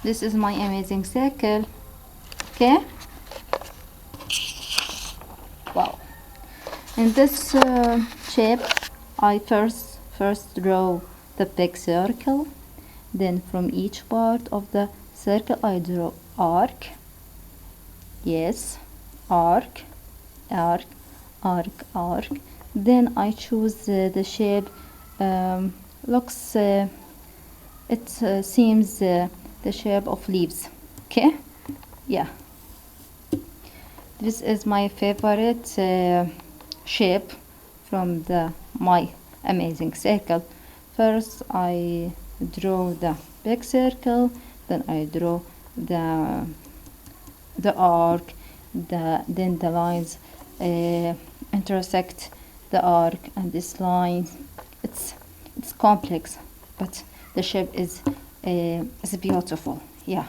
This is my amazing circle. Okay. Wow. In this shape, I first draw the big circle. Then from each part of the circle I draw arc. Yes, arc, arc, arc, arc. Then I choose the shape. Looks it seems the shape of leaves. Okay, yeah, this is my favorite shape from the my amazing circle. First I draw the big circle, then I draw the arc, then the lines intersect the arc and this line. It's complex, but the shape is beautiful. Yeah.